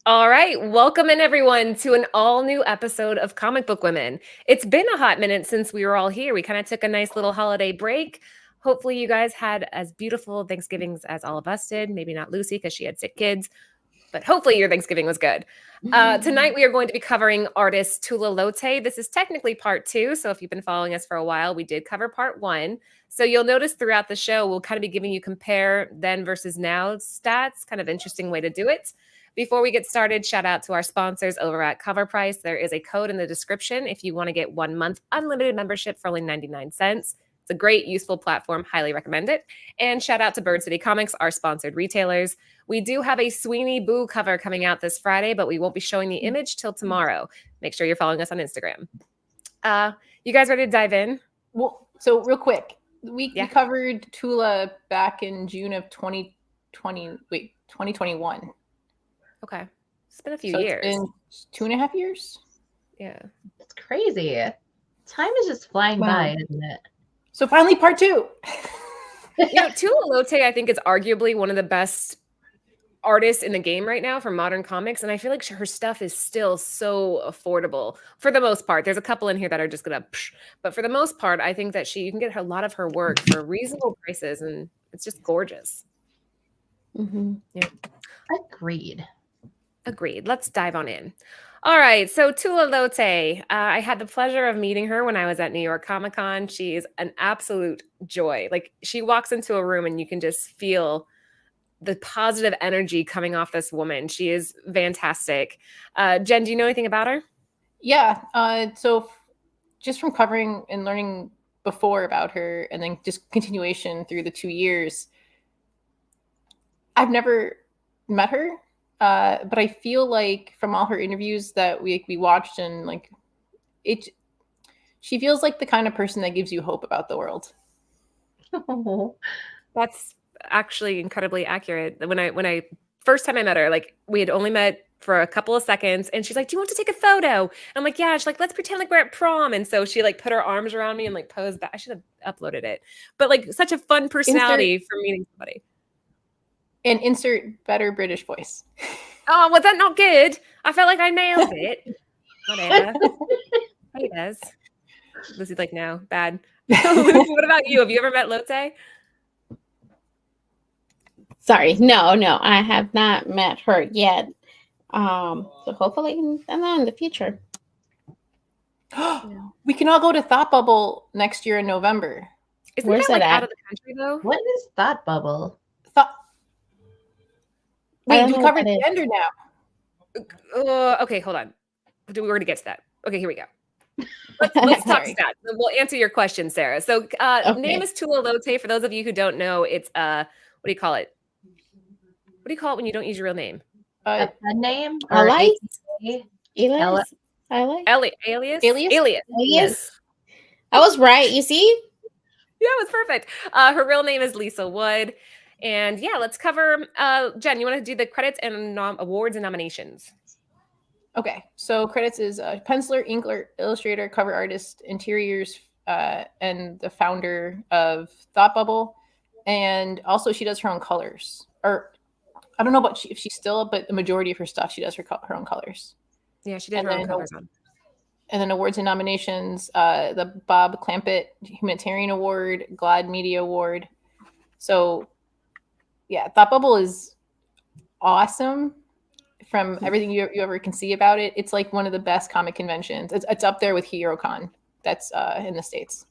All right, welcome in everyone to an all new episode of Comic Book Women. It's been a hot minute since we were all here. We kind of took a nice little holiday break. Hopefully, you guys had as beautiful Thanksgivings as all of us did. Maybe not Lucy because she had sick kids, but hopefully your Thanksgiving was good. Tonight, we are going to be covering artist Tula Lotay. This is technically part two. So if you've been following us for a while, we did cover part one. So you'll notice throughout the show, we'll kind of be giving you compare then versus now stats, kind of interesting way to do it. Before we get started, shout out to our sponsors over at Cover Price. There is a code in the description if you want to get 1 month unlimited membership for only 99 cents. It's a great, useful platform. Highly recommend it. And shout out to Bird City Comics, our sponsored retailers. We do have a Sweeney Boo cover coming out this Friday, but we won't be showing the image till tomorrow. Make sure you're following us on Instagram. You guys ready to dive in? Well, so real quick, we covered Tula back in June of 2021. Okay. It's been a few years. It's been 2.5 years. Yeah. It's crazy. Time is just flying by, isn't it? So finally, part two. Tula Lotay, I think, is arguably one of the best artists in the game right now for modern comics. And I feel like her stuff is still so affordable for the most part. There's a couple in here that are just going to, but for the most part, I think that you can get a lot of her work for reasonable prices. And it's just gorgeous. Mm-hmm. Yeah. Agreed. Let's dive on in. All right. So Tula Lotay, I had the pleasure of meeting her when I was at New York Comic Con. She is an absolute joy. Like, she walks into a room and you can just feel the positive energy coming off this woman. She is fantastic. Jen, do you know anything about her? Yeah. So just from covering and learning before about her and then just continuation through the 2 years, I've never met her. But I feel like from all her interviews that we watched and she feels like the kind of person that gives you hope about the world. That's actually incredibly accurate. When I first time I met her, like, we had only met for a couple of seconds, and she's like, "Do you want to take a photo?" And I'm like, "Yeah." She's like, "Let's pretend like we're at prom." And so she like put her arms around me and like posed back. I should have uploaded it, but like such a fun personality for meeting somebody. And insert better British voice. Oh, was that not good? I felt like I nailed it. Whatever. He does. Lucy's like, no, bad. Lucy, what about you? Have you ever met Lotay? Sorry, no, I have not met her yet. So hopefully in the future. We can all go to Thought Bubble next year in November. Isn't that like out of the country though? What is Thought Bubble? Wait, you covered gender now. Okay, hold on. We're going to get to that. Okay, here we go. Let's talk stats. We'll answer your question, Sarah. So name is Tula Lotay. For those of you who don't know, it's what do you call it? What do you call it when you don't use your real name? A name? Alias? Alias. I was right, you see? Yeah, it was perfect. Her real name is Lisa Wood. And yeah, let's cover, Jen, you want to do the credits and awards and nominations? Okay, so credits is penciler, inker, illustrator, cover artist, interiors, and the founder of Thought Bubble. And also she does her own colors. Or I don't know about if she's still, but the majority of her stuff, she does her own colors. Yeah, she did her own colors on. And then awards and nominations, the Bob Clampett Humanitarian Award, Glad Media Award. So yeah, Thought Bubble is awesome from everything you ever can see about it. It's like one of the best comic conventions. It's up there with HeroCon. That's in the States.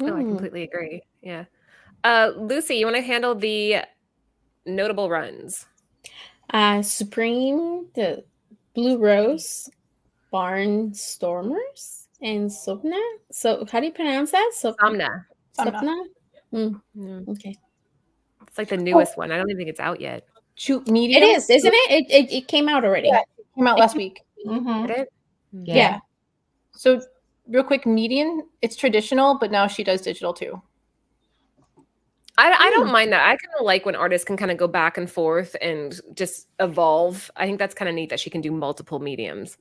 Oh, I completely agree. Yeah. Lucy, you want to handle the notable runs? Supreme, the Blue Rose, Barnstormers, and Sobna. So how do you pronounce that? Somna. Okay. It's like the newest one. I don't even think it's out yet. Medium? It is, isn't it? It came out already. Yeah, it came out last week. Mm-hmm. Did it? Yeah. So real quick, Median, it's traditional, but now she does digital too. I don't mind that. I kind of like when artists can kind of go back and forth and just evolve. I think that's kind of neat that she can do multiple mediums.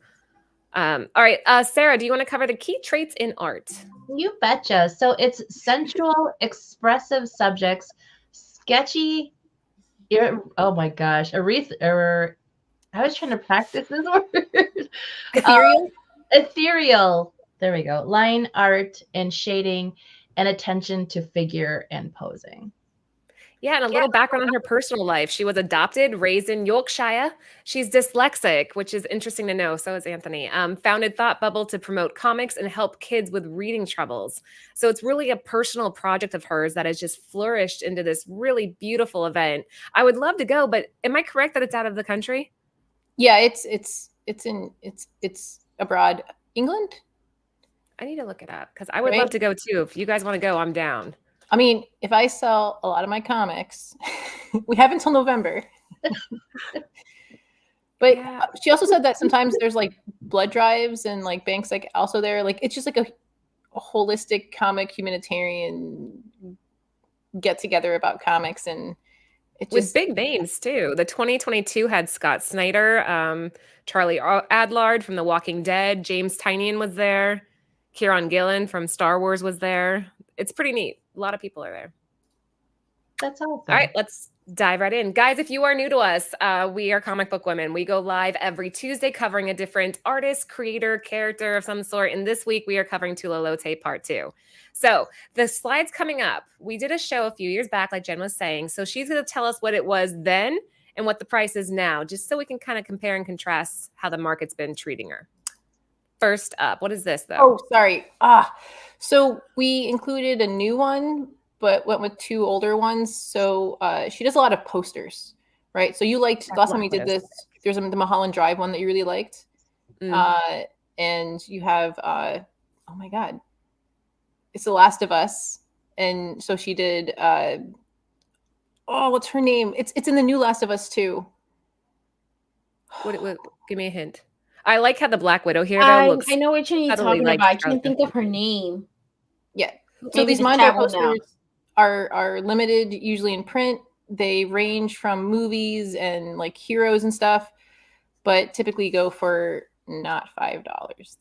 All right, Sarah, do you want to cover the key traits in art? You betcha. So it's sensual, expressive subjects, sketchy. Oh my gosh, how I was trying to practice this word. Ethereal. Ethereal. There we go. Line art and shading and attention to figure and posing. Yeah, and a little background on her personal life. She was adopted, raised in Yorkshire. She's dyslexic, which is interesting to know. So is Anthony. Founded Thought Bubble to promote comics and help kids with reading troubles. So it's really a personal project of hers that has just flourished into this really beautiful event. I would love to go, but am I correct that it's out of the country? Yeah, it's abroad. England? I need to look it up because I would Right. love to go too. If you guys want to go, I'm down. I mean, if I sell a lot of my comics, we have until November. But Yeah. she also said that sometimes there's like blood drives and like banks like also there. Like it's just like a holistic comic humanitarian get together about comics, and it With just big names too. The 2022 had Scott Snyder, Charlie Adlard from The Walking Dead, James Tynion was there, Kieran Gillen from Star Wars was there. It's pretty neat. A lot of people are there. That's awesome. All right, let's dive right in. Guys, if you are new to us, we are Comic Book Women. We go live every Tuesday covering a different artist, creator, character of some sort. And this week we are covering Tula Lotay Part 2. So the slides coming up, we did a show a few years back, like Jen was saying. So she's going to tell us what it was then and what the price is now, just so we can kind of compare and contrast how the market's been treating her. First up, what is this though? Oh, sorry. So we included a new one, but went with two older ones. So she does a lot of posters, right? So you liked last time we did this. There's the Mulholland Drive one that you really liked, and you have oh my god, it's The Last of Us, and so she did. What's her name? It's in the new Last of Us too. What give me a hint. I like how the Black Widow here though looks. I know which one you're subtly talking like about. I can't Scarlet. think of her name. Yeah. So Maybe these the Monday cat one now. posters are limited, usually in print. They range from movies and like heroes and stuff, but typically go for not $5.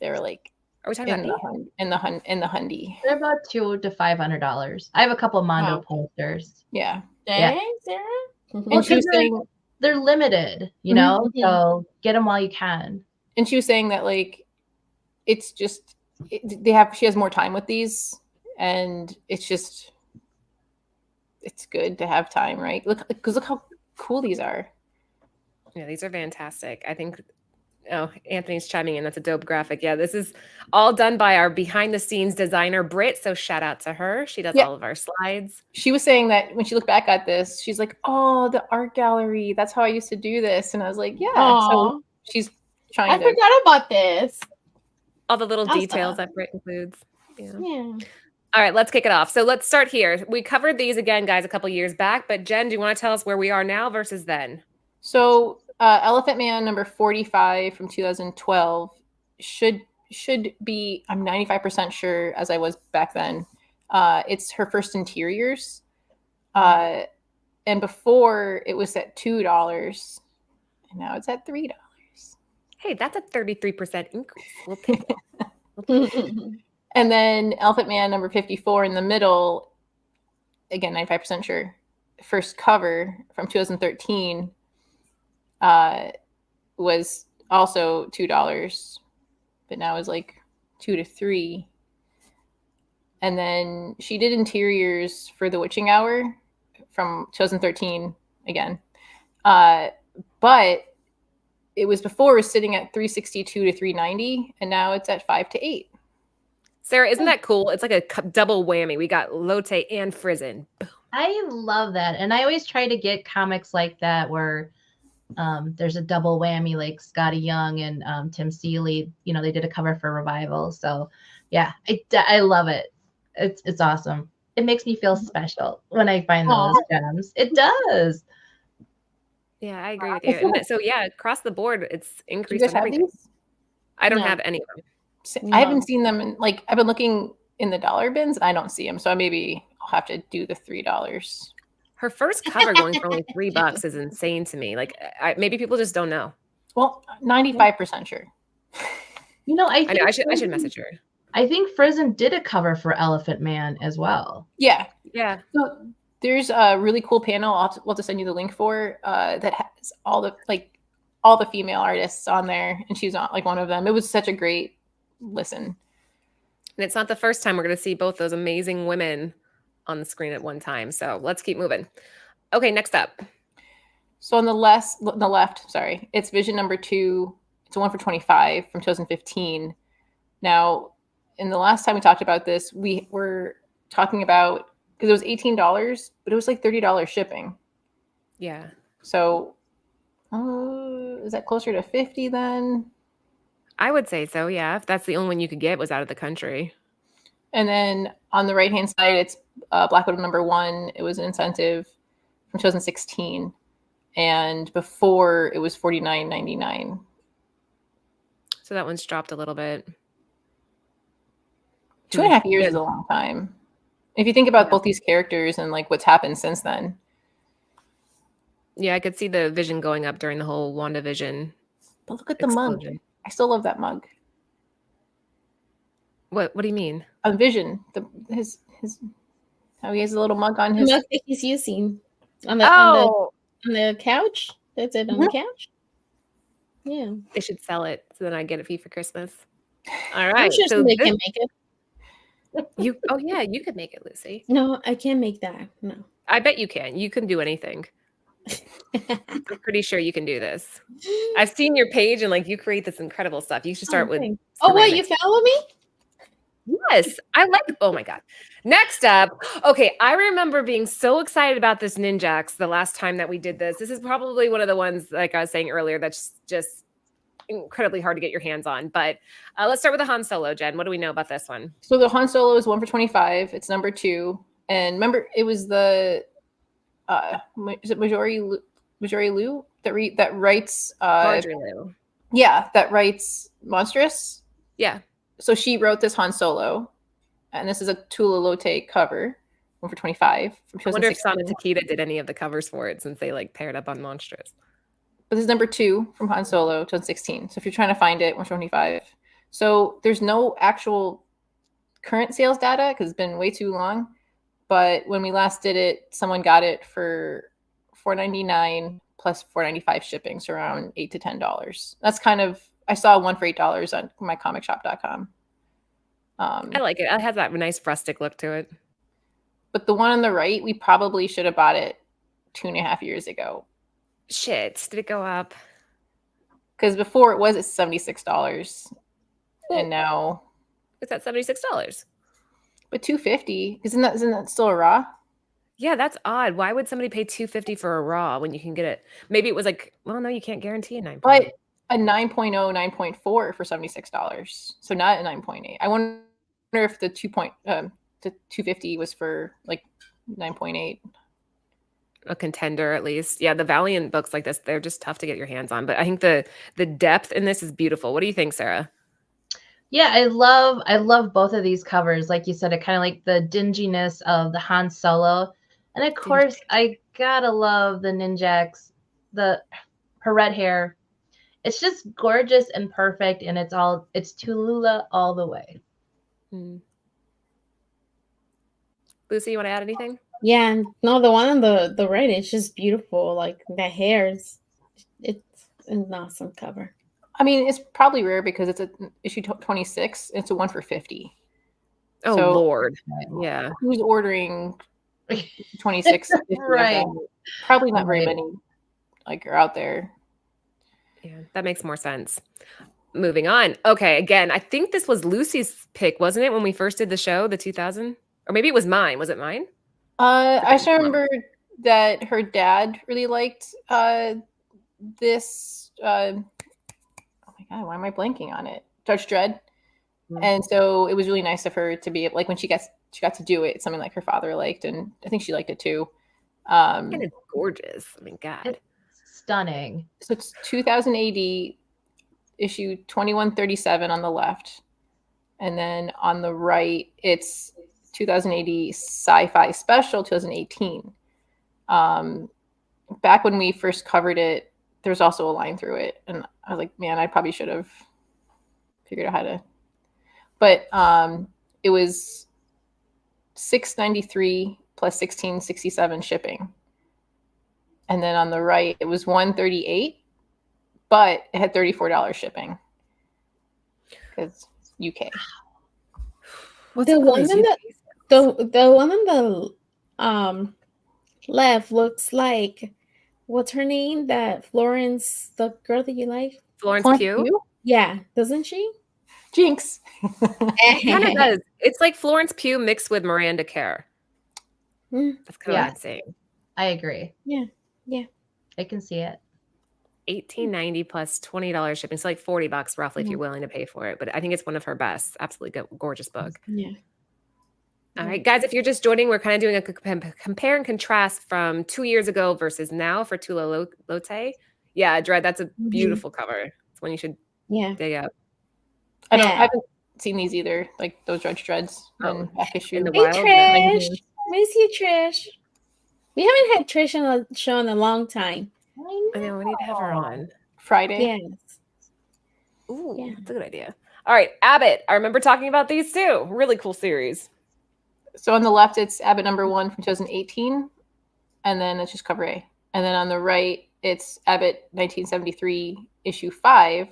They're like Are we talking in about the hundy. They're about $200 to $500. I have a couple of Mondo Wow. posters. Yeah. Dang, Sarah. And she was saying, They're limited, you know, so get them while you can. and she was saying that like it's just she has more time with these, and it's good to have time, right? Look how cool these are. Yeah, these are fantastic. I think, oh, Anthony's chiming in. That's a dope graphic. Yeah, this is all done by our behind the scenes designer, Britt. So shout out to her. She does all of our slides. She was saying that when she looked back at this, she's like, oh, the art gallery. That's how I used to do this. And I was like, yeah. Aw. So she's trying I to. forgot about this. All the little Awesome. details that Britt includes. Yeah. Yeah. All right, let's kick it off. So let's start here. We covered these again, guys, a couple years back. But Jen, do you want to tell us where we are now versus then? So Elephant Man number 45 from 2012 should be, I'm 95% sure, as I was back then. It's her first interiors. And before it was at $2, and now it's at $3. Hey, that's a 33% increase. We'll take it. And then Elephant Man number 54 in the middle, again, 95% sure, first cover from 2013 was also $2, but now is like $2 to $3. And then she did interiors for The Witching Hour from 2013 again. But it was before it was sitting at $362 to $390, and now it's at $5 to $8. Sarah, isn't that cool? It's like a double whammy. We got Lotay and Frizen. I love that. And I always try to get comics like that where there's a double whammy, like Scotty Young and Tim Seeley. You know, they did a cover for Revival. So yeah, I love it. It's awesome. It makes me feel special when I find those gems. It does. Yeah, I agree with you. And so yeah, across the board, it's Do you increased guys on have everything. these? I don't No. have any of them. I haven't seen them in, like, I've been looking in the dollar bins and I don't see them. So maybe I'll have to do the $3. Her first cover going for only $3 is insane to me. Like, maybe people just don't know. Well, 95% sure. You know, I know. I should message her. I think Frizen did a cover for Elephant Man as well. Yeah. Yeah. So there's a really cool panel we'll have to send you the link for that has all all the female artists on there, and she's not like one of them. It was such a great listen. And it's not the first time we're going to see both those amazing women on the screen at one time. So let's keep moving. Okay, next up. So on the left, sorry, it's Vision number 2. It's a 1 for 25 from 2015. Now, in the last time we talked about this, we were talking about, because it was $18, but it was like $30 shipping. Yeah. So is that closer to 50 then? I would say so, yeah. If that's the only one you could get was out of the country. And then on the right-hand side, it's Black Widow number 1. It was an incentive from 2016. And before, it was $49.99. So that one's dropped a little bit. 2.5 years is a long time. If you think about both these characters and like what's happened since then. Yeah, I could see the Vision going up during the whole WandaVision. But look at the mug. I still love that mug. What do you mean? A Vision. His how he has a little mug on his. The mug that he's using on the couch. That's it on the couch. Yeah, they should sell it so then I get it for you for Christmas. All I'm right, sure somebody can make it. You could make it, Lucy. No, I can't make that. No, I bet you can. You can do anything. I'm pretty sure you can do this. I've seen your page and like you create this incredible stuff. You should start with. Oh wait, you follow me? Yes, I like. Oh my god! Next up, okay. I remember being so excited about this Ninjax the last time that we did this. This is probably one of the ones, like I was saying earlier, that's just incredibly hard to get your hands on. But let's start with the Han Solo. Jen, what do we know about this one? So the Han Solo is 1 for 25. It's number 2, and remember, it was the is it Marjorie Liu that writes Marjorie Liu. Yeah, that writes Monstrous. Yeah. So she wrote this Han Solo, and this is a Tula Lotay cover, 1 for 25 from 2016. I wonder if Sana Takeda did any of the covers for it since they like paired up on Monstrous. But this is number 2 from Han Solo, 2016. So if you're trying to find it, 1 for 25. So there's no actual current sales data because it's been way too long. But when we last did it, someone got it for $4.99 plus $4.95 shipping, so around $8 to $10. That's kind of, I saw one for $8 on mycomicshop.com. I like it. It has that nice rustic look to it. But the one on the right, we probably should have bought it 2.5 years ago. Shit, did it go up? Because before it was at $76, and now it's at $76. But $250, isn't that still a raw? Yeah, that's odd. Why would somebody pay $250 for a raw when you can get it? Maybe it was like, well, no, you can't guarantee a 9.0. But a 9.0, 9.4 for $76. So not a 9.8. I wonder if the 250 was for like 9.8. A contender at least. Yeah, the Valiant books like this, they're just tough to get your hands on. But I think the depth in this is beautiful. What do you think, Sarah? Yeah, I love both of these covers. Like you said, it kind of like the dinginess of the Han Solo. And of course, I gotta love the Ninjax, her red hair. It's just gorgeous and perfect, and it's Tula all the way. Lucy, you want to add anything? Yeah, no, the one on the right is just beautiful. Like the hair it's an awesome cover. I mean, it's probably rare because it's an issue 26. It's a 1 for 50. Oh, so, Lord. Yeah. Who's ordering 26? Right. Probably not very many are out there. Yeah, that makes more sense. Moving on. Okay, again, I think this was Lucy's pick, wasn't it, when we first did the show, the 2000? Or maybe it was mine. Was it mine? I just remember that her dad really liked this. Oh my God, why am I blanking on it? Judge Dredd. Mm-hmm. And so it was really nice of her to be like when she got to do it. It's something like her father liked, and I think she liked it too. And it's gorgeous. I mean, God, it's stunning. So it's 2000 AD, issue 2137 on the left, and then on the right it's 2000 AD Sci-Fi Special 2018. Back when we first covered it, there was also a line through it, and I was like, man, I probably should have figured out how to. But it was $693 plus $1667 shipping, and then on the right it was $138 but it had $34 shipping because UK. What's The up with one these on UK the one on the left looks like, what's her name? That Florence, the girl that you like? Florence Florence Pugh? Pugh? Yeah, doesn't she? Jinx. It kind of does. It's like Florence Pugh mixed with Miranda Kerr. Mm, That's kind of what Yeah. I'm saying. I agree. yeah. I can see it. $18.90 plus $20 shipping. So like $40 roughly if Yeah. you're willing to pay for it. But I think it's one of her best. Absolutely gorgeous book. Yeah. All Yeah. right, guys, if you're just joining, we're kind of doing a compare and contrast from 2 years ago versus now for Tula Lotay. Yeah, Dread, that's a beautiful cover. It's one you should Yeah. dig up. I Yeah. haven't seen these either, like those Judge Dreds and back issue. In the Hey, wild. Trish. Miss you, Trish. We haven't had Trish on the show in a long time. I know, we need to have her on. Friday. Yes. Ooh, Yeah. that's a good idea. All right, Abbott. I remember talking about these too. Really cool series. So on the left, it's Abbott #1 from 2018, and then it's just cover A. And then on the right, it's Abbott 1973 issue 5,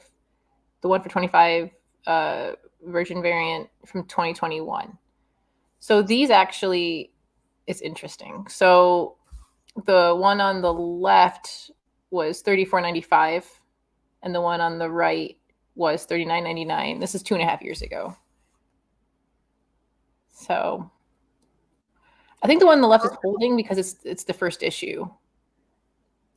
the one for 25 version variant from 2021. So these actually, it's interesting. So the one on the left was $34.95, and the one on the right was $39.99. This is 2.5 years ago. So I think the one on the left is holding because it's the first issue.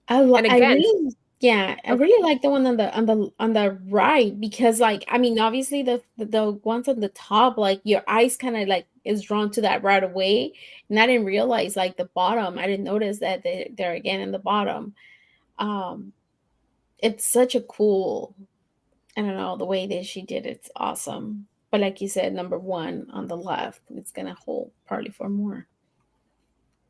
I And again- really, yeah, I Okay. really like the one on the right because, like, I mean, obviously the ones on the top, like your eyes kind of like is drawn to that right away, and I didn't realize like the bottom. I didn't notice that they're again in the bottom. It's such a cool, I don't know, the way that she did it's awesome. But like you said, #1 on the left, it's gonna hold probably for more.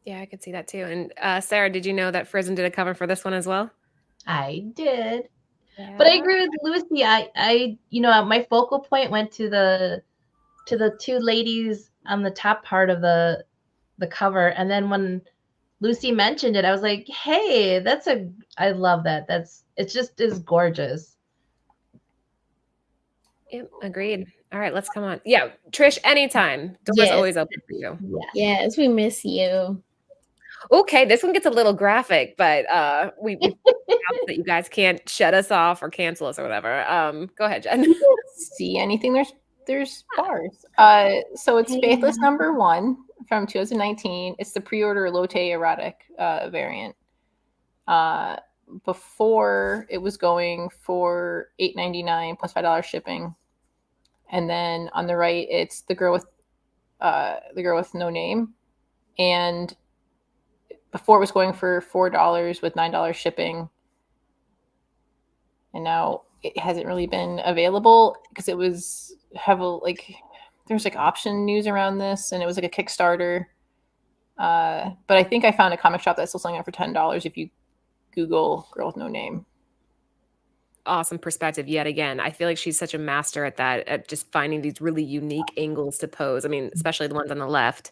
Yeah, I could see that too. And Sarah, did you know that Frism did a cover for this one as well? I did. But I agree with Lucy. I my focal point went to the two ladies on the top part of the cover, and then when Lucy mentioned it, I was like, "Hey, I love that. It just is gorgeous." Yep, agreed. All right, let's come on. Yeah, Trish, anytime. Door's Yes. always open for you. Yeah. Yes, we miss you. Okay, this one gets a little graphic, but we hope that you guys can't shut us off or cancel us or whatever. Go ahead, Jen. See anything? There's bars. So it's Faithless #1 from 2019. It's the pre-order Lotay erotic variant. Before it was going for $8.99 plus $5 shipping, and then on the right it's the girl with no name, and before it was going for $4 with $9 shipping, and now it hasn't really been available because it was there's like option news around this, and it was like a Kickstarter. But I think I found a comic shop that's still selling it for $10 if you Google "girl with no name." Awesome perspective yet again. I feel like she's such a master at that, at just finding these really unique angles to pose. I mean, especially the ones on the left.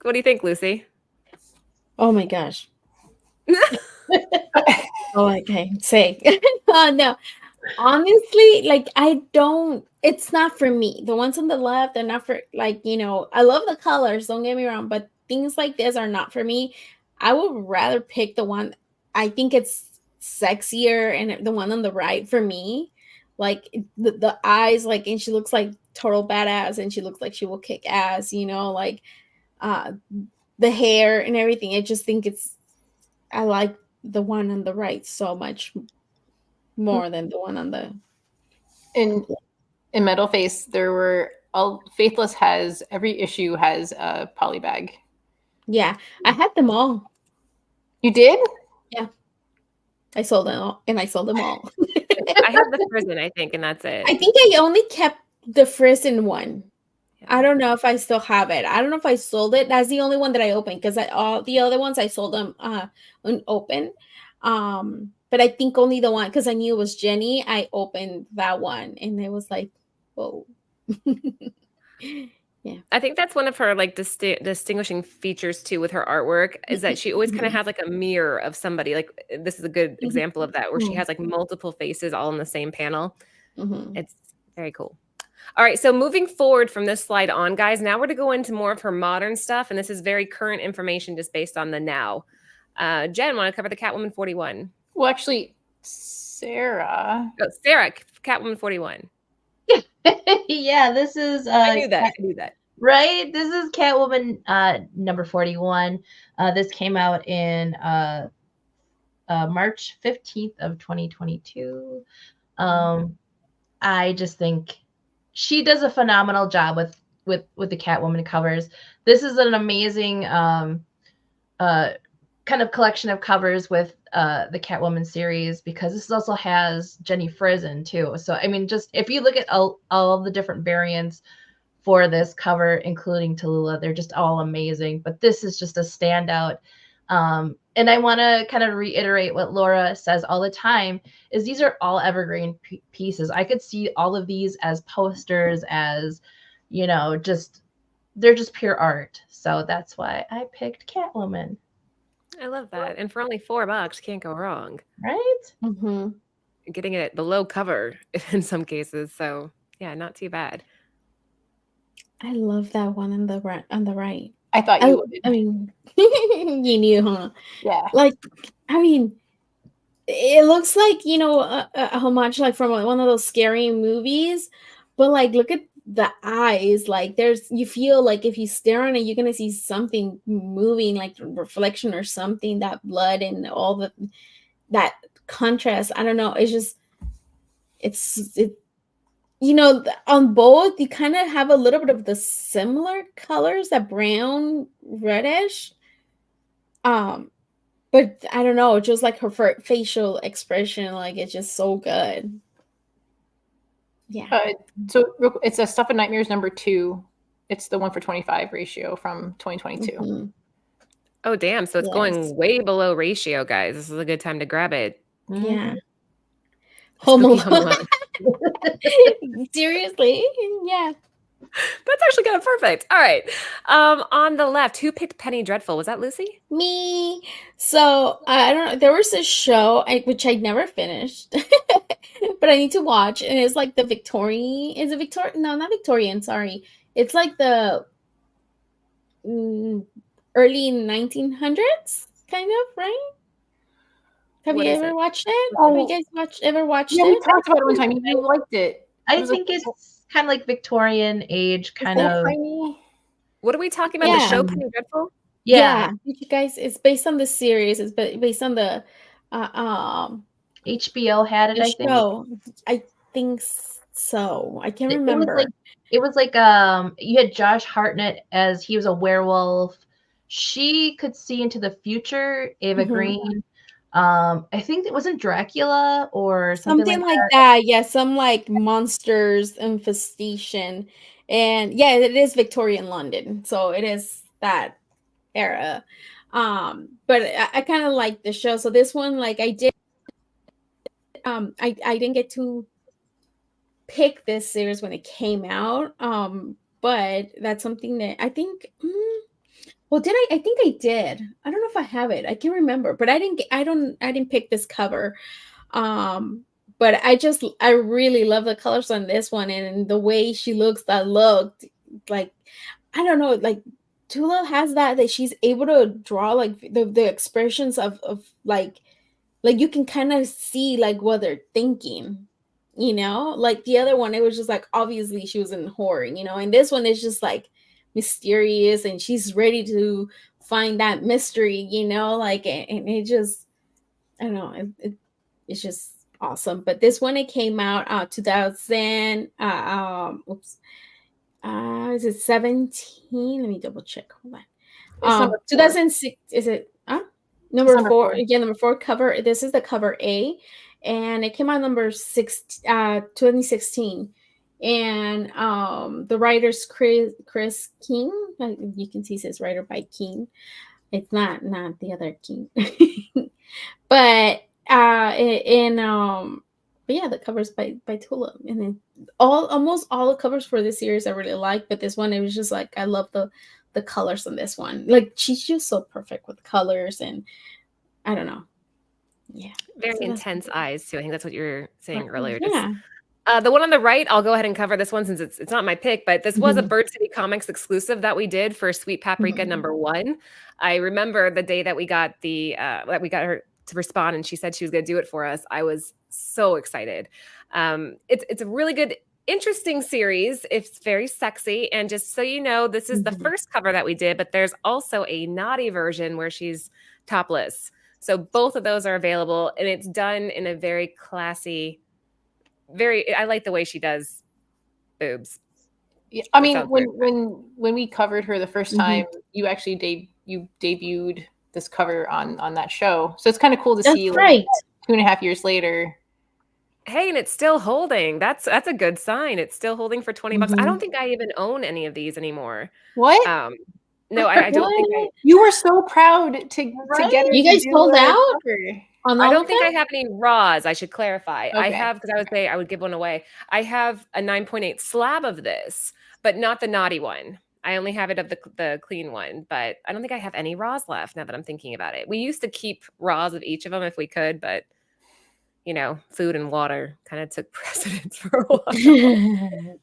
What do you think, Lucy? Oh my gosh. Oh, okay. Say. Oh no. Honestly, like it's not for me. The ones on the left are not for, like, I love the colors, don't get me wrong, but things like this are not for me. I would rather pick the one I think it's sexier, and the one on the right for me. Like the eyes, like, and she looks like total badass, and she looks like she will kick ass, like the hair and everything. I just think I like the one on the right so much more than the one on the In Metal Face, Faithless has every issue has a polybag. Yeah, I had them all. You did? I sold them all, and I sold them all. I have the prison, I think, and that's it. I think I only kept the Frisson one. I don't know if I still have it. I don't know if I sold it. That's the only one that I opened, because all the other ones I sold them unopened. But I think only the one, because I knew it was Jenny, I opened that one, and it was like, whoa. I think that's one of her like distinguishing features too with her artwork is that she always kind of has like a mirror of somebody. Like this is a good example of that, where she has like multiple faces all in the same panel. It's very cool. All right, so moving forward from this slide on, guys, now we're to go into more of her modern stuff, and this is very current information just based on the now. Jen, want to cover the Catwoman 41? Well, actually, Sarah. Oh, Sarah, Catwoman 41. Yeah, this is I knew that. Right? This is Catwoman number 41. This came out in March 15th of 2022. I just think she does a phenomenal job with the Catwoman covers. This is an amazing kind of collection of covers with the Catwoman series, because this also has Jenny Frison too. So I mean, just if you look at all of the different variants for this cover, including Tallulah, they're just all amazing. But this is just a standout. And I want to kind of reiterate what Laura says all the time, is these are all evergreen pieces. I could see all of these as posters, as, you know, they're just pure art. So that's why I picked Catwoman. I love that. And for only $4, can't go wrong. Right? Getting it below cover in some cases. So yeah, not too bad. I love that one on the right. I thought you would. I mean, you knew, huh? Yeah. Like, I mean, it looks like, you know, a homage like from one of those scary movies, but like, look at the eyes. Like, you feel like if you stare on it, you're gonna see something moving, like reflection or something. That blood and all that contrast. I don't know. It's just, it. You know, on both, you kind of have a little bit of the similar colors, that brown, reddish. But I don't know, just like her facial expression, like it's just so good. Yeah. So it's a Stuff and Nightmares number 2. It's the 1:25 ratio from 2022. Oh, damn. So it's going way below ratio, guys. This is a good time to grab it. Yeah. Home Alone. Seriously? Yeah. That's actually kind of perfect. All right. On the left, who picked Penny Dreadful? Was that Lucy? Me. So I don't know. There was a show which I never finished, but I need to watch, and it's like the Victorian. Is it Victorian? No, not Victorian. Sorry, it's like the early 1900s, kind of, right? Have you ever watched it? Have you guys ever watched it? Yeah, we talked about it one time. You liked it. I think it's kind of like Victorian age, kind of. What are we talking about? The show Penny Dreadful? Yeah. You guys, it's based on the series. It's based on the HBO had it, I think. Show. I think so. I can't remember. It was like you had Josh Hartnett as he was a werewolf. She could see into the future. Ava Green. I think it wasn't Dracula or something like that. Yeah, some like monsters infestation, and yeah, it is Victorian London, so it is that era. But I kind of like the show. So this one, like I did, I didn't get to pick this series when it came out. But that's something that I think. Well, did I? I think I did. I don't know if I have it. I can't remember, but I didn't pick this cover. But I really love the colors on this one, and the way she looks. That looked like, I don't know, like Tula has that she's able to draw like the expressions of like you can kind of see like what they're thinking. You know, like the other one, it was just like obviously she was in horror. You know, and this one is just like mysterious, and she's ready to find that mystery, you know, like, and it just, I don't know, it's just awesome. But this one, it came out 2000 is it 17? Let me double check. Hold on. 2006, is it number 4? Again, number 4 cover. This is the cover A, and it came out number 2016. And the writer's Chris King. You can see it says writer by King. It's not the other King. But but yeah, the cover's by Tula, and then almost all the covers for this series I really like, but this one, it was just like I love the colors on this one. Like she's just so perfect with colors, and I don't know. Yeah. Very So intense eyes too. I think that's what you were saying earlier. Just, Yeah. the one on the right, I'll go ahead and cover this one since it's not my pick, but this was a Mhm. Bird City Comics exclusive that we did for Sweet Paprika Mhm. #1. I remember the day that we got that we got her to respond, and she said she was going to do it for us. I was so excited. It's a really good, interesting series. It's very sexy, and just so you know, this is the Mhm. first cover that we did, but there's also a naughty version where she's topless. So both of those are available, and it's done in a very classy, I like the way she does boobs. Yeah, I It mean, sounds very when we covered her the first Mhm. time, you actually debuted this cover on that show. So it's kind of cool to That's see like right. 2.5 years later. Hey, and it's still holding. That's a good sign. It's still holding for $20. I Mhm. don't think I even own any of these anymore. What? No, I don't think I What? You were so proud to Right? get her You to guys do sold a out cover. on I all don't of think I them? have any raws. I should clarify. I Okay. have, because I would say I would give one away. I have a 9.8 slab of this, but not the naughty one. I only have it of the clean one, but I don't think I have any raws left now that I'm thinking about it. We used to keep raws of each of them if we could, but you know, food and water kind of took precedence for a while.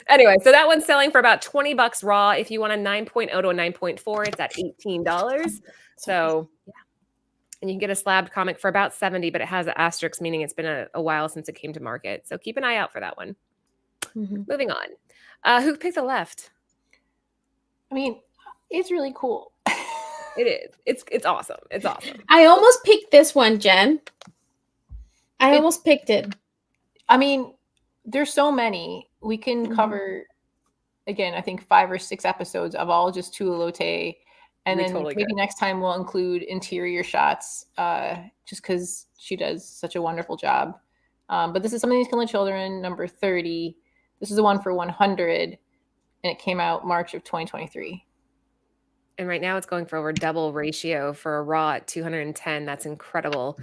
Anyway, so that one's selling for about $20 raw. If you want a 9.0 to a 9.4, it's at $18. So yeah. And you can get a slabbed comic for about 70, but it has an asterisk, meaning it's been a while since it came to market. So keep an eye out for that one. Mhm. Moving on. Who picked the left? I mean, it's really cool. It is. It's awesome. It's awesome. I almost picked this one, Jen. I almost picked it. I mean, there's so many. We can Mhm. cover, again, I think 5 or 6 episodes of all just Tula Lotay. And We then totally maybe could. next time we'll include interior shots, just because she does such a wonderful job. But this is Something These Killing Children, number 30. This is the one for 100, and it came out March of 2023. And right now it's going for over double ratio for a raw at 210. That's incredible.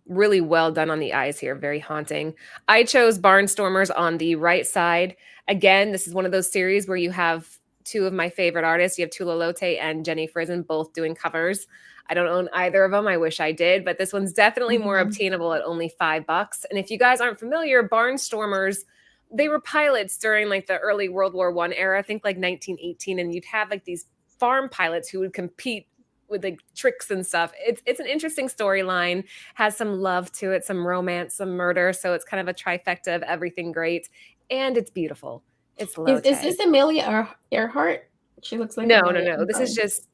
Really well done on the eyes here. Very haunting. I chose Barnstormers on the right side. Again, this is one of those series where you have two of my favorite artists. You have Tula Lotay and Jenny Frison both doing covers. I don't own either of them. I wish I did, but this one's definitely more Mhm. obtainable at only $5. And if you guys aren't familiar, Barnstormers, they were pilots during like the early World War I era, I think like 1918, and you'd have like these farm pilots who would compete with like tricks and stuff. It's an interesting storyline, has some love to it, some romance, some murder. So it's kind of a trifecta of everything great. And it's beautiful. It's Lotay. Is this Amelia Earhart? She looks like No. Amelia This is Earhart.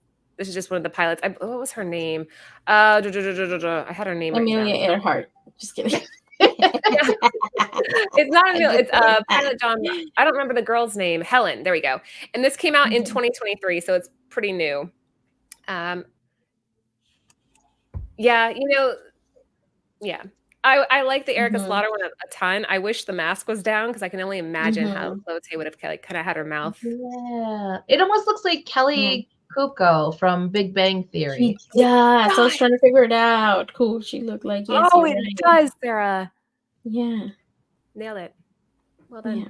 just one of the pilots. What was her name? I had her name written Amelia down. Earhart. Just kidding. It's not Amelia. It's Pilot John. I don't remember the girl's name. Helen. There we go. And this came out in 2023, so it's pretty new. Yeah, yeah. I like the Erica Mhm. Slaughter one a ton. I wish the mask was down because I can only imagine how Lotay would have like kind of had her mouth. Yeah. It almost looks like Kelly Kuko from Big Bang Theory. Yeah, so I was trying to figure it out. Cool, she looked like. Yes, Oh, you're it right. does, Sarah. Yeah. Nailed it. Well done. Yeah.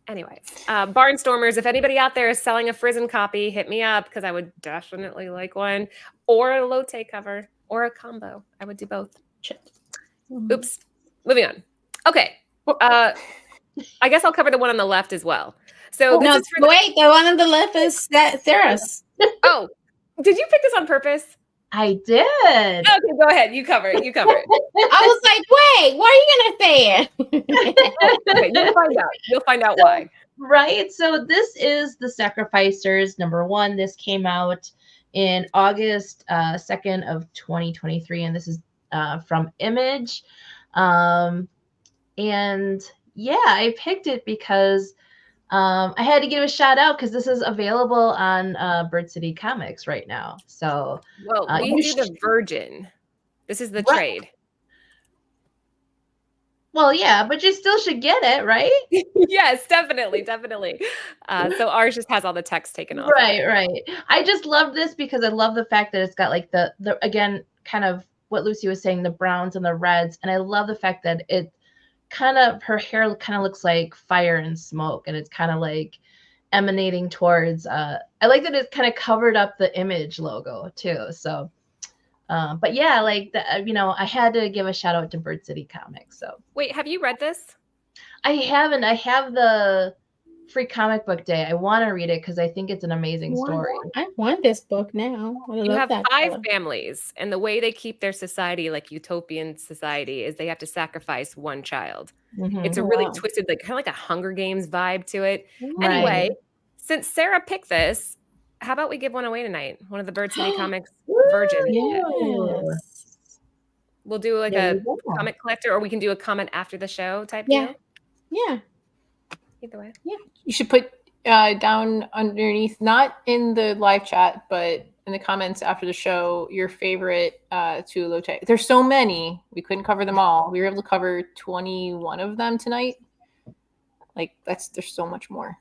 Anyways, Barnstormers, if anybody out there is selling a Frison copy, hit me up because I would definitely like one, or a Lotay cover, or a combo. I would do both. Oops. Moving on. Okay. I guess I'll cover the one on the left as well. So this is for wait, the one on the left is Sarah's. Oh, did you pick this on purpose? I did. Okay, go ahead. You cover it. I was like, wait, why are you gonna say it? Okay, you'll find out. You'll find out why. Right. So this is The Sacrificers #1. This came out in August 2nd of 2023, and this is from Image. And yeah, I picked it because I had to give a shout out because this is available on Bird City Comics right now. So Well, we do the Virgin. This is the trade. Well, yeah, but you still should get it, right? Yes, definitely. So ours just has all the text taken off. Right. I just love this because I love the fact that it's got like the again, kind of what Lucy was saying, the browns and the reds. And I love the fact that it kind of, her hair kind of looks like fire and smoke, and it's kind of like emanating towards, I like that it kind of covered up the Image logo too. So, but yeah, like I had to give a shout out to Bird City Comics. So Wait, have you read this? I haven't. I have the free comic book day. I want to read it because I think it's an amazing story. I want this book now. I You love have that 5 color. families, and the way they keep their society, like utopian society, is they have to sacrifice one child. Mhm. It's a really Wow. twisted, like kind of like a Hunger Games vibe to it. Right. Anyway, since Sarah picked this, how about we give one away tonight? One of the Bird City Comics Virgin. Yes. We'll do like There a you go. comment collector, or we can do a comment after the show type Yeah. deal. Yeah. Either way. You should put down underneath, not in the live chat, but in the comments after the show, your favorite Tula Lotay. There's so many. We couldn't cover them all. We were able to cover 21 of them tonight. Like there's so much more.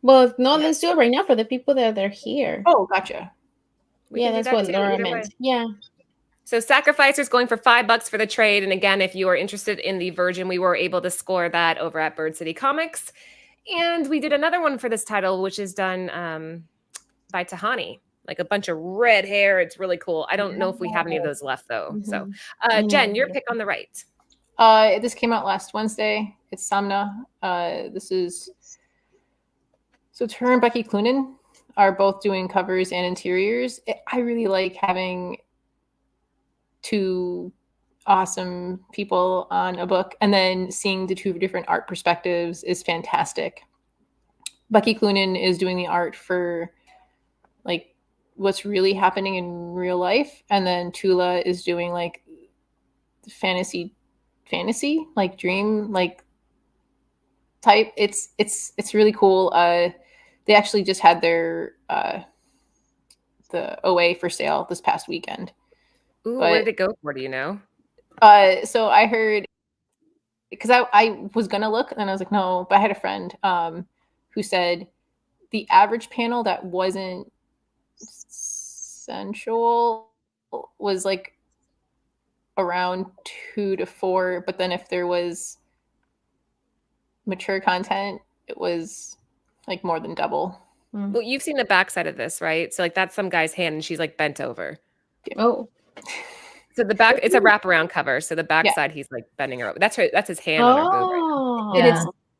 Well, no, let's do it right now for the people that are here. Oh, gotcha. We Yeah, can do that's that what too, Laura either way. meant. Yeah. So Sacrificer's going for $5 for the trade. And again, if you are interested in the Virgin, we were able to score that over at Bird City Comics. And we did another one for this title, which is done by Tahani. Like a bunch of red hair. It's really cool. I don't know if we have any of those left, though. So, Jen, your pick on the right. This came out last Wednesday. It's Samna. This is... So it's her and Becky Cloonan are both doing covers and interiors. I really like having 2 awesome people on a book, and then seeing the 2 different art perspectives is fantastic. Becky Cloonan is doing the art for like what's really happening in real life, and then Tula is doing like fantasy like dream like type. It's really cool. They actually just had their the OA for sale this past weekend. Ooh, where did it go for? Do you know? So I heard, because I was gonna look and then I was like, no, but I had a friend who said the average panel that wasn't sensual was like around 2 to 4, but then if there was mature content, it was like more than double. Well, you've seen the backside of this, right? So like that's some guy's hand and she's like bent over. Oh. So the back, it's a wraparound cover. So the backside, he's like bending her over. That's his hand on her boob. Right? Oh. And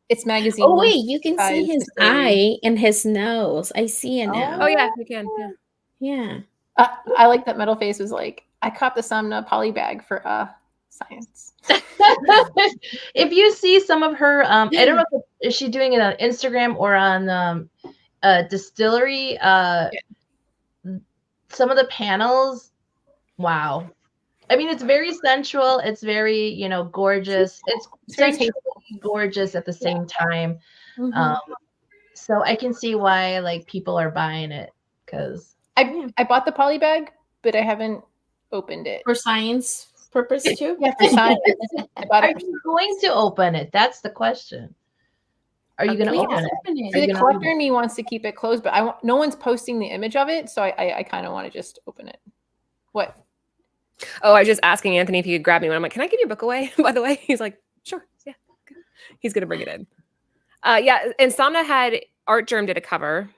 it's magazine. Oh wait, you can see his distillery. eye and his nose. I see it now. Oh yeah, you can. Yeah. Yeah. I like that Metal Face was like, I caught the Samna poly bag for science. If you see some of her, I don't know if she's doing it on Instagram or on Distillery. Some of the panels, wow. I mean, it's very sensual. It's very, gorgeous. It's sensually gorgeous at the same time. So I can see why like people are buying it, because I bought the poly bag, but I haven't opened it. For science purpose too? Yeah, for science. I bought are it for you going to open it? That's the question. Are you going to open it? See, the collector in me wants to keep it closed, but no one's posting the image of it, so I kind of want to just open it. What? Oh, I was just asking Anthony if he could grab me one. I'm like, can I give your book away? By the way, he's like, sure, yeah. He's gonna bring it in. Yeah, and Samna had Art Germ did a cover,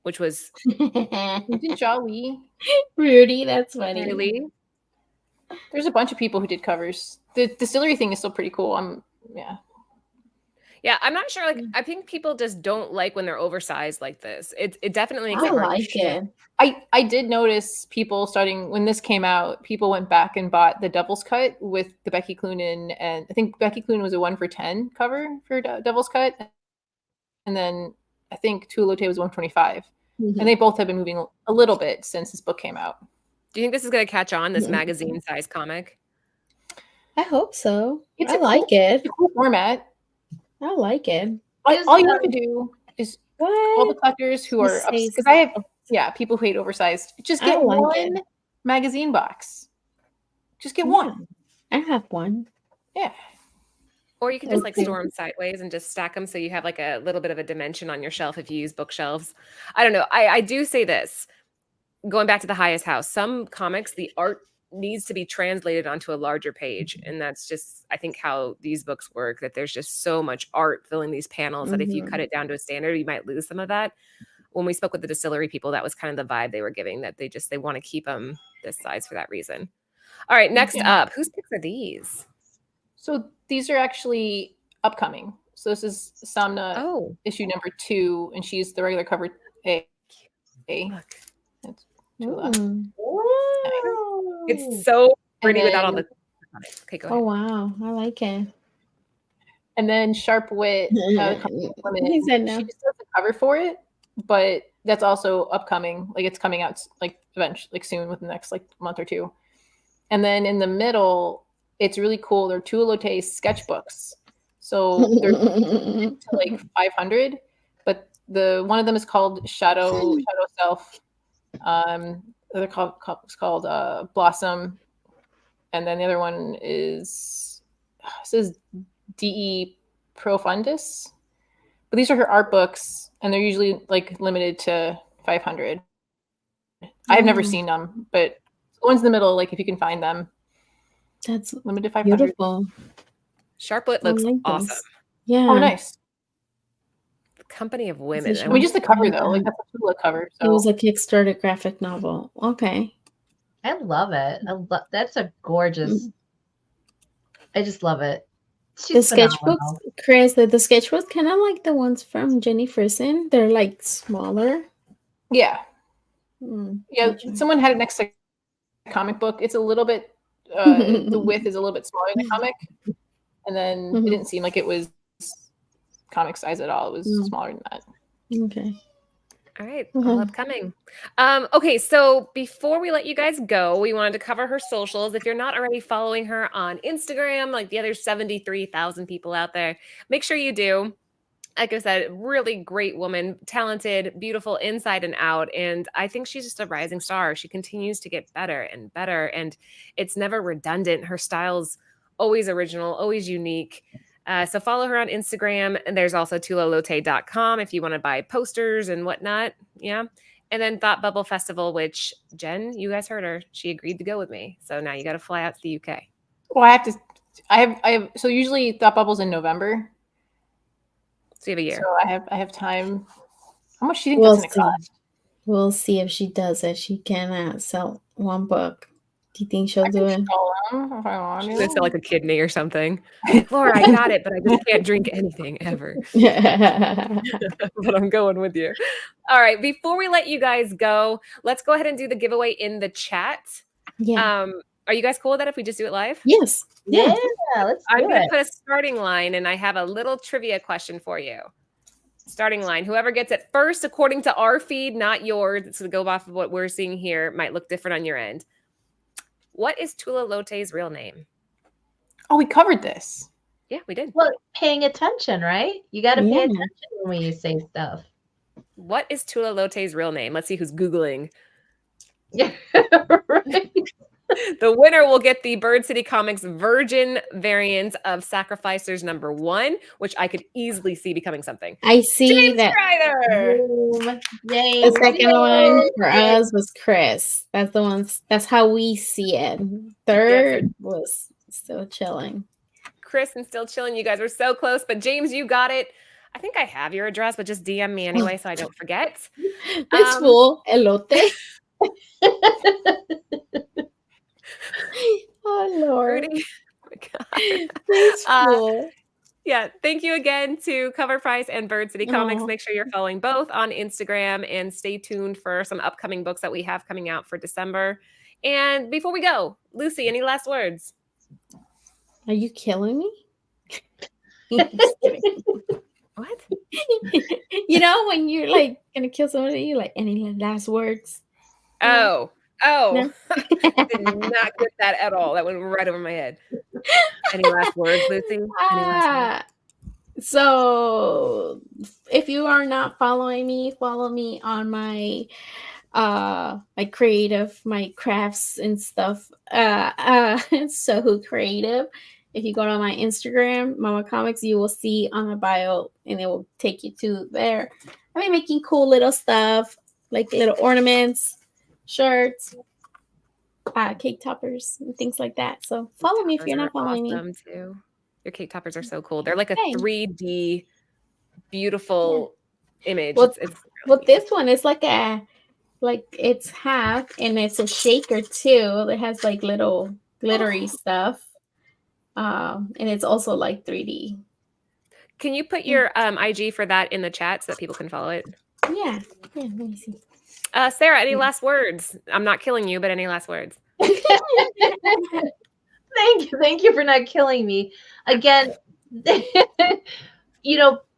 which was Didn't Jolly? Rudy, that's funny. really. There's a bunch of people who did covers. The distillery thing is still pretty cool. Yeah, I'm not sure. Like, I think people just don't like when they're oversized like this. It definitely makes I it hard to like shoot. it. I did notice people starting when this came out. People went back and bought the Devil's Cut with the Becky Cloonan, and I think Becky Cloonan was a 1 for $10 cover for Devil's Cut, and then I think Tula Lotay was 125, and they both have been moving a little bit since this book came out. Do you think this is going to catch on, this magazine-sized comic? I hope so. It's I like it. It's a cool format. I like it. All you have to do is all the collectors who are because I have people who hate oversized. Just get one magazine box. Just get one. I have one. Yeah. Or you can just like store them sideways and just stack them so you have like a little bit of a dimension on your shelf if you use bookshelves. I don't know. I do say this, going back to the highest house, some comics, the art needs to be translated onto a larger page. And that's just, I think, how these books work, that there's just so much art filling these panels that if you cut it down to a standard, you might lose some of that. When we spoke with the distillery people, that was kind of the vibe they were giving, that they want to keep them this size for that reason. All right, next up, whose picks are these? So these are actually upcoming. So this is Samna issue number 2, and she's the regular cover A. Look. It's Tula. It's so pretty without all the. Okay, go ahead. Oh wow, I like it. And then Sharp Wit, He said no. she just does the cover for it, but that's also upcoming. Like it's coming out like eventually, like soon, within the next like month or two. And then in the middle, it's really cool. They're Tula Lotay sketchbooks. So they're to like 500, but the one of them is called Shadow Self. They're called Blossom, and then the other one is says DE Profundus. But these are her art books, and they're usually like limited to 500. I've never seen them, but the ones in the middle, like if you can find them, that's limited to 500. Beautiful. Sharpwood looks awesome. Yeah. Oh, nice. Company of Women. I mean, just the cover though, like that's a Tula cover. So. It was a Kickstarter graphic novel. Okay. I love it. That's a gorgeous. I just love it. She's the sketchbooks, Chris, the sketchbooks kind of like the ones from Jenny Frison. They're like smaller. Yeah. Yeah. Someone had it next to a comic book. It's a little bit, the width is a little bit smaller than the comic. And then it didn't seem like it was comic size at all. It was smaller than that. Okay. All right, all upcoming. Okay, so before we let you guys go, we wanted to cover her socials. If you're not already following her on Instagram, like the other 73,000 people out there, make sure you do. Like I said, really great woman, talented, beautiful inside and out. And I think she's just a rising star. She continues to get better and better, and it's never redundant. Her style's always original, always unique. So follow her on Instagram, and there's also tulalotay.com if you want to buy posters and whatnot. Yeah. And then Thought Bubble Festival, which Jen, you guys heard her. She agreed to go with me. So now you got to fly out to the UK. Well, I have, so usually Thought Bubble's in November. So you have a year. So I have time. How much do you think that's going to cost? We'll see if she does it. She cannot sell one book. Do you think she'll do it? She's gonna sell like a kidney or something. Laura, I got it, but I just can't drink anything ever. But I'm going with you. All right, before we let you guys go, let's go ahead and do the giveaway in the chat. Yeah. Are you guys cool with that if we just do it live? Yes. Yeah, let's do I'm gonna put a starting line, and I have a little trivia question for you. Starting line. Whoever gets it first, according to our feed, not yours, so to go off of what we're seeing here, might look different on your end. What is Tula Lotay's real name? Oh, we covered this. Yeah, we did. Well, paying attention, right? You got to pay attention when you say stuff. What is Tula Lotay's real name? Let's see who's Googling. Yeah, right. The winner will get the Bird City Comics Virgin variant of Sacrificers #1, which I could easily see becoming something. I see James that. Boom. Yay. The second one for us was Chris. That's the ones. That's how we see it. Third was Still Chilling. Chris and Still Chilling. You guys were so close, but James, you got it. I think I have your address, but just DM me anyway so I don't forget. It's full elote. Oh Lord. Rudy. Oh my God. Yeah, thank you again to Cover Price and Bird City Comics. Make sure you're following both on Instagram and stay tuned for some upcoming books that we have coming out for December. And before we go, Lucy, any last words? Are you killing me? What? You know when you're like gonna kill somebody, you're like, any last words? Oh. No. I did not get that at all. That went right over my head. Any last words, Lucy? Any last words? So if you are not following me, follow me on my creative, my crafts and stuff. So creative. If you go to my Instagram, Mama Comics, you will see on my bio, and it will take you to there. I've been making cool little stuff, like little ornaments, shirts, cake toppers and things like that. So follow me if you're not following me. Awesome too. Your cake toppers are so cool. They're like a Thanks. 3D beautiful image. Well, It's well, this one is like it's half and it's a shaker too. It has like little glittery stuff. And it's also like 3D. Can you put your IG for that in the chat so that people can follow it? Yeah. Let me see. Sarah, any last words? I'm not killing you, but any last words? Thank you for not killing me. Again,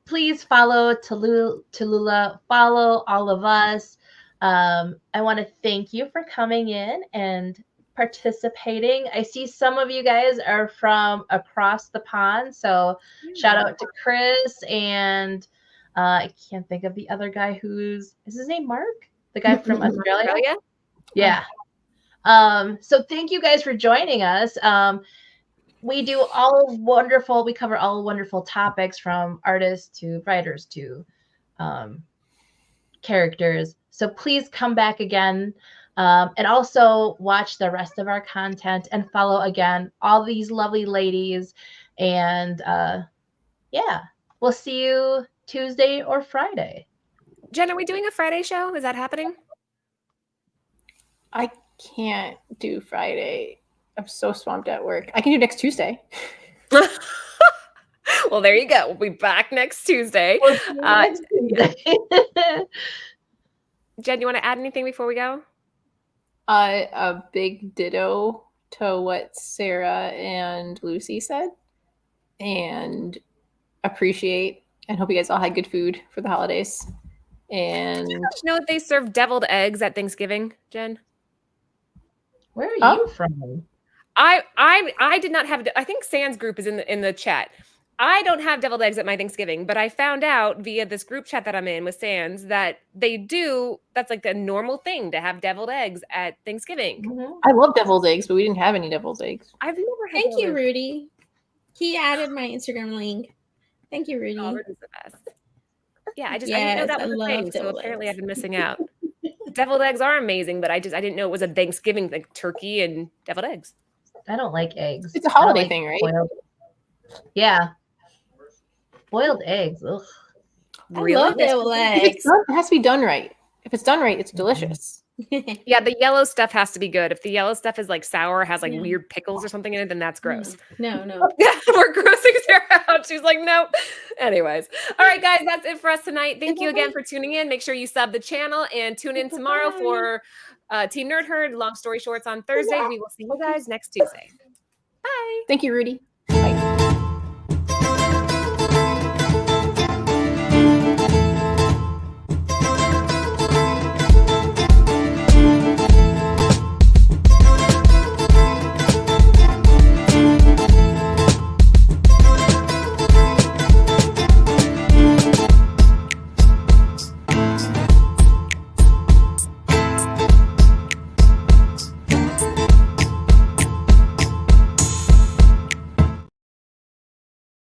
please follow Tallulah, follow all of us. I want to thank you for coming in and participating. I see some of you guys are from across the pond, so shout out to Chris and I can't think of the other guy is his name Mark? The guy from Australia? Yeah. So thank you guys for joining us. We do we cover all wonderful topics from artists to writers to characters. So please come back again. And also watch the rest of our content and follow again all these lovely ladies. And we'll see you Tuesday or Friday. Jen, are we doing a Friday show? Is that happening? I can't do Friday. I'm so swamped at work. I can do next Tuesday. Well, there you go. We'll be back next Tuesday. Jen, you want to add anything before we go? A big ditto to what Sarah and Lucy said, and appreciate and hope you guys all had good food for the holidays. And do you know that they serve deviled eggs at Thanksgiving, Jen? Where are you from? I did not have. I think Sans group is in the chat. I don't have deviled eggs at my Thanksgiving, but I found out via this group chat that I'm in with Sans that they do. That's like the normal thing to have deviled eggs at Thanksgiving. Mm-hmm. I love deviled eggs, but we didn't have any deviled eggs. I've never had. Thank you, Rudy. He added my Instagram link. Thank you, Rudy. Oh, Rudy's the best. Yeah, I didn't know that was a thing, so apparently I've been missing out. Deviled eggs are amazing, but I didn't know it was a Thanksgiving like turkey and deviled eggs. I don't like eggs. It's a holiday thing, right? Yeah. Boiled eggs. Ugh. I love deviled eggs. It has to be done right. If it's done right, it's delicious. Yeah, the yellow stuff has to be good. If the yellow stuff is like sour, has like weird pickles or something in it, then that's gross. No. We're grossing Sarah out. She's like, nope. Anyways. All right, guys, that's it for us tonight. Thank you again for tuning in. Make sure you sub the channel and tune in tomorrow for Team Nerd Herd, Long Story Shorts on Thursday. We will see you guys next Tuesday. Bye. Thank you, Rudy. Bye.